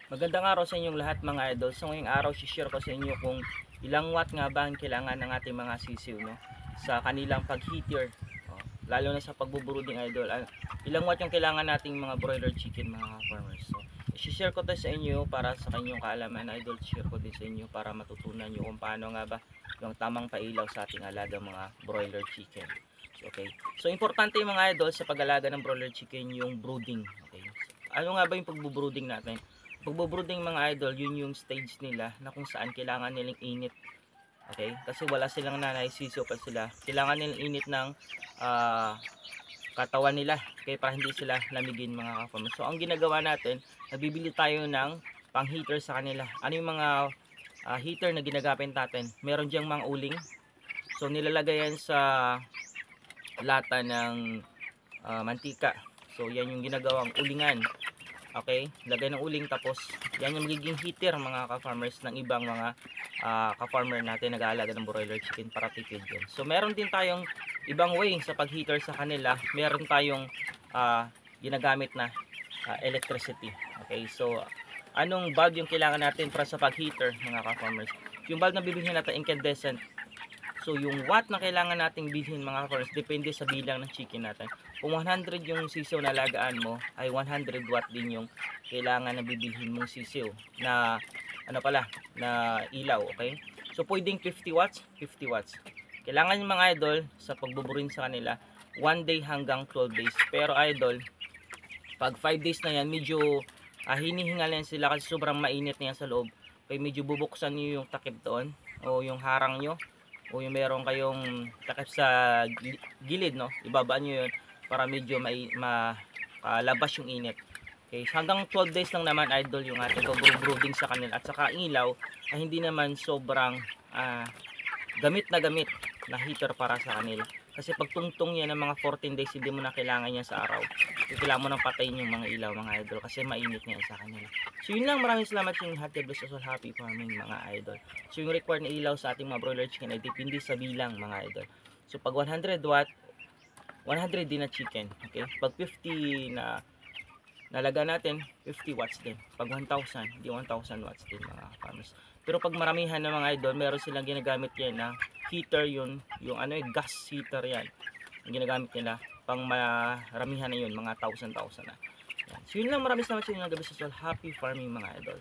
Magandang araw sa inyong lahat mga idol. So ngayong araw share ko sa inyo kung ilang watt nga ba ang kailangan ng ating mga sisiw no sa kanilang pag-heater. Oh, lalo na sa pagbubrooding idol. Ilang watt yung kailangan nating mga broiler chicken mga farmers. So share ko to sa inyo para sa kanyang kaalaman idol. Share ko din sa inyo para matutunan nyo kung paano nga ba yung tamang pailaw sa ating alagang mga broiler chicken. So, okay. So importante yung mga idol sa pag-alaga ng broiler chicken yung brooding. Okay. So, ano nga ba yung pagbubrooding natin? Pagbubrooding mga idol, yun yung stage nila na kung saan kailangan nilang init. Okay? Kasi wala silang nanay, sisiw pa sila. Kailangan nilang init ng katawan nila. Okay? Para hindi sila lamigin mga ka-farmers. So, ang ginagawa natin, nabibili tayo ng pang heater sa kanila. Ano yung mga heater na ginagamit natin? Meron diyang mga uling. So, nilalagay yan sa lata ng mantika. So, yan yung ginagawang ulingan. Okay, lagay ng uling tapos yan yung magiging heater mga ka-farmers ng ibang mga ka-farmer natin nag-aalaga ng broiler chicken para tipid yun. So meron din tayong ibang way sa pag-heater sa kanila. Meron tayong ginagamit na electricity. Okay, so anong bulb yung kailangan natin para sa pag-heater mga ka-farmers? Yung bulb na bibilhin natin incandescent. So yung watt na kailangan nating bilhin mga farmers depende sa bilang ng chicken natin. Kung 100 yung sisiw na alagaan mo ay 100 watt din yung kailangan na bibilhin mong sisiw na ano pala na ilaw, okay? So pwedeng 50 watts, 50 watts. Kailangan yung mga idol sa pagbuburin sa kanila 1 day hanggang 12 days. Pero idol, pag 5 days na yan medyo hinihingal yan sila kasi sobrang mainit na yan sa loob. Kaya medyo bubuksan niyo yung takip doon o yung harang nyo o yung meron kayong takip sa gilid no, ibabaan nyo yun para medyo makalabas yung init. Okay, hanggang 12 days lang naman idol yung ating brooding sa kanila at saka ilaw ay hindi naman sobrang gamit na heater para sa kanila. Kasi pag tungtong yan ng mga 14 days hindi mo na kailangan yan sa araw. Kailangan mo nang patayin yung mga ilaw mga idol kasi mainit na yan sa kanila. So yun lang, maraming salamat yung happy bless us all happy farming mga idol. So yung required na ilaw sa ating mga broiler chicken ay depende sa bilang mga idol. So pag 100 watt, 100 din na chicken. Okay? Pag 50 na nalaga natin 50 watts din. Pag 1000, di 1000 watts din mga farmers. Pero pag maramihan ng mga idol, meron silang ginagamit yan na heater yun, yung ano gas heater yan. Yung ginagamit nila pang maramihan na yun, mga 1000 na. Yan. So yun lang, maraming salamat sa inyo. Gabi sa happy farming mga idol.